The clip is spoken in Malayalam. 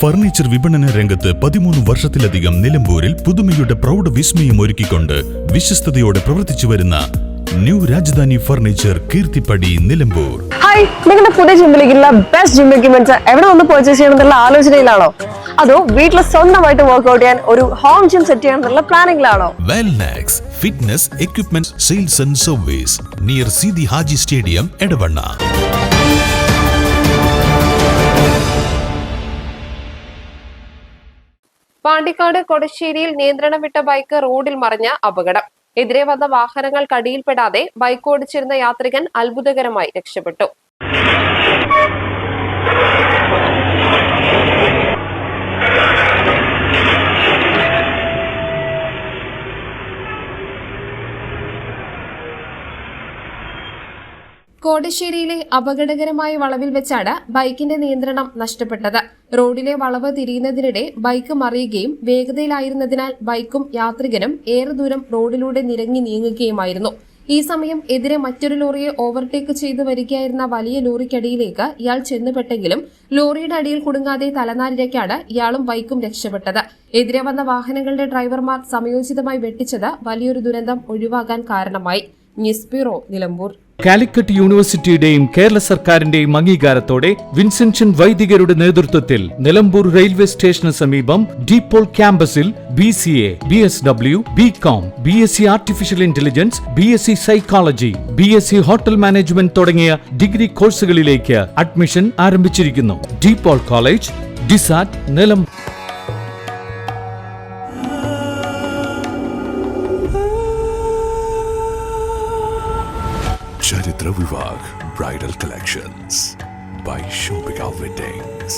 ഫർണിച്ചർ വിപണന രംഗത്ത് 13 വർഷത്തിലധികം നിലമ്പൂരിൽ പുതുമയുടെ പ്രൗഢ വിസ്മയം ഒരുക്കിക്കൊണ്ട് വിശ്വസ്തയോടെ പ്രവർത്തിച്ചു വരുന്ന new Rajdhani furniture Keerthippadi Nilambur. Hi, നിങ്ങളുടെ പുതിയ ജിമ്മിലേക്കുള്ള ബെസ്റ്റ് ജിം എക്യുപ്മെന്റ്സ് എവിടെ വന്ന് പർച്ചേസ് ചെയ്യണമെന്നുള്ള ആലോചനയിലാണോ? അതോ വീട്ടിൽ സ്വന്തമായിട്ട് വർക്ക്ഔട്ട് ചെയ്യാൻ ഒരു ഹോം ജിം സെറ്റ് ചെയ്യാനുള്ള പ്ലാനിംഗിലാണോ? Wellnex fitness equipment sales and service near Sidhi Haji stadium Edavanna. Pandikkad കൊടശ്ശേരിയിൽ നിയന്ത്രണം വിട്ട ബൈക്ക് റോഡിൽ മറിഞ്ഞ അപകടം. എതിരെ വന്ന വാഹനങ്ങൾക്കടിയിൽപ്പെടാതെ ബൈക്ക് ഓടിച്ചിരുന്ന യാത്രികൻ അത്ഭുതകരമായി രക്ഷപ്പെട്ടു. കോടശ്ശേരിയിലെ അപകടകരമായ വളവിൽ വെച്ചാണ് ബൈക്കിന്റെ നിയന്ത്രണം നഷ്ടപ്പെട്ടത്. റോഡിലെ വളവ് തിരിയുന്നതിനിടെ ബൈക്ക് മറിയുകയും വേഗതയിലായിരുന്നതിനാൽ ബൈക്കും യാത്രികനും ഏറെ ദൂരം റോഡിലൂടെ നിരങ്ങി നീങ്ങുകയുമായിരുന്നു. ഈ സമയം എതിരെ മറ്റൊരു ലോറിയെ ഓവർടേക്ക് ചെയ്തു വരികയായിരുന്ന വലിയ ലോറിക്കടിയിലേക്ക് ഇയാൾ ചെന്നുപെട്ടെങ്കിലും ലോറിയുടെ അടിയിൽ കുടുങ്ങാതെ തലനാരിഴയ്ക്കാണ് ഇയാളും ബൈക്കും രക്ഷപ്പെട്ടത്. എതിരെ വന്ന വാഹനങ്ങളുടെ ഡ്രൈവർമാർ സമയോചിതമായി വെട്ടിച്ചത് വലിയൊരു ദുരന്തം ഒഴിവാകാൻ കാരണമായി. News bureau, Nilambur. കാലിക്കറ്റ് യൂണിവേഴ്സിറ്റിയുടെയും കേരള സർക്കാരിന്റെയും അംഗീകാരത്തോടെ വിൻസെൻഷൻ വൈദികരുടെ നേതൃത്വത്തിൽ നിലമ്പൂർ റെയിൽവേ സ്റ്റേഷന് സമീപം ഡീപോൾ ക്യാമ്പസിൽ BCA, BSW, BCom, BSc artificial intelligence, BSc psychology, BSc hotel management തുടങ്ങിയ ഡിഗ്രി കോഴ്സുകളിലേക്ക് അഡ്മിഷൻ ആരംഭിച്ചിരിക്കുന്നു. ഡീപോൾ കോളേജ്, ഡിസാറ്റ്, Nilambur. Charitra Vivag Bridal Collections by Shobhika Weddings.